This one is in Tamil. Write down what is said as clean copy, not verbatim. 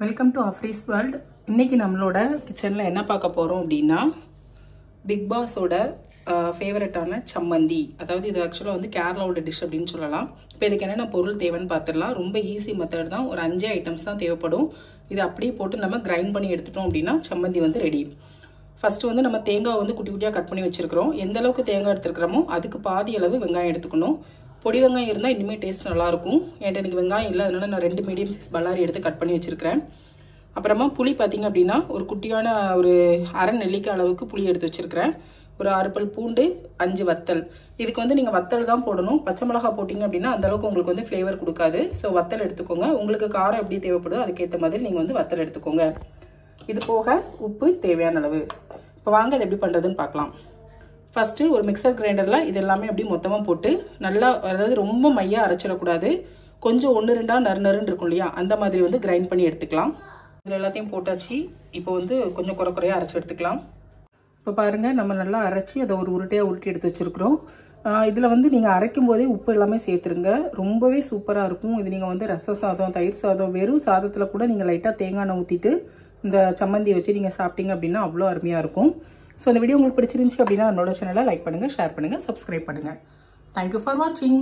Welcome to ஆஃப்ரீஸ் world. இன்னைக்கு நம்மளோட கிச்சனில் என்ன பார்க்க போகிறோம் அப்படின்னா பிக் பாஸோட ஃபேவரட்டான சம்மந்தி. அதாவது இது ஆக்சுவலாக வந்து கேரளாவோட டிஷ் அப்படின்னு சொல்லலாம். இப்போ இதுக்கு என்னென்ன பொருள் தேவைன்னு பார்த்துடலாம். ரொம்ப ஈஸி மெத்தட் தான். ஒரு 5 ஐட்டம்ஸ் தான் தேவைப்படும். இதை அப்படியே போட்டு நம்ம கிரைண்ட் பண்ணி எடுத்துட்டோம் அப்படின்னா சம்மந்தி வந்து ரெடி. ஃபர்ஸ்ட் வந்து நம்ம தேங்காய் வந்து குட்டி குட்டியாக கட் பண்ணி வச்சிருக்கிறோம். எந்த அளவுக்கு தேங்காய் எடுத்துருக்கிறோமோ அதுக்கு பாதி அளவு வெங்காயம் எடுத்துக்கணும். பொடி வெங்காயம் இருந்தால் இன்னுமே டேஸ்ட் நல்லாயிருக்கும். என்கிட்ட எனக்கு வெங்காயம் இல்லை, அதனால நான் 2 மீடியம் சைஸ் பல்லாரி எடுத்து கட் பண்ணி வச்சிருக்கிறேன். அப்புறமா புளி பார்த்தீங்க அப்படின்னா ஒரு குட்டியான ஒரு அரை நெல்லிக்காய் அளவுக்கு புளி எடுத்து வச்சிருக்கிறேன். ஒரு 6 பல் பூண்டு, 5 வத்தல். இதுக்கு வந்து நீங்கள் வத்தல் தான் போடணும். பச்சை மிளகா போட்டிங்க அப்படின்னா அந்தளவுக்கு உங்களுக்கு வந்து ஃப்ளேவர் கொடுக்காது. ஸோ வத்தல் எடுத்துக்கோங்க. உங்களுக்கு காரம் எப்படி தேவைப்படுதோ அதுக்கேற்ற மாதிரி நீங்கள் வந்து வத்தல் எடுத்துக்கோங்க. இது போக உப்பு தேவையான அளவு. இப்போ வாங்க அது எப்படி பண்ணுறதுன்னு பார்க்கலாம். ஃபஸ்ட்டு ஒரு மிக்சர் கிரைண்டரில் இது எல்லாமே அப்படி மொத்தமாக போட்டு நல்லா, அதாவது ரொம்ப மையாக அரைச்சிடக்கூடாது. கொஞ்சம் 1-2 நறுன்னு இருக்கும் இல்லையா, அந்த மாதிரி வந்து கிரைண்ட் பண்ணி எடுத்துக்கலாம். இதில் எல்லாத்தையும் போட்டாச்சு. இப்போ வந்து கொஞ்சம் குறையாக அரைச்சி எடுத்துக்கலாம். இப்போ பாருங்கள், நம்ம நல்லா அரைச்சி அதை ஒரு உருட்டையாக உருட்டி எடுத்து வச்சுருக்குறோம். இதில் வந்து நீங்கள் அரைக்கும் போதே உப்பு எல்லாமே சேர்த்துருங்க. ரொம்பவே சூப்பராக இருக்கும். இது நீங்கள் வந்து ரச சாதம், தயிர் சாதம், வெறும் சாதத்தில் கூட நீங்கள் லைட்டாக தேங்காய் எண்ணெய் ஊற்றிட்டு இந்த சம்மந்தியை வச்சு நீங்கள் சாப்பிட்டீங்க அப்படின்னா அவ்வளோ அருமையாக இருக்கும். ஸோ இந்த வீடியோ உங்களுக்கு பிடிச்சிருந்துச்சு அப்படின்னா என்னோட சேனலை லைக் பண்ணுங்கள், ஷேர் பண்ணுங்கள், சப்ஸ்கிரைப் பண்ணுங்கள். தேங்க்யூ ஃபார் வாட்சிங்.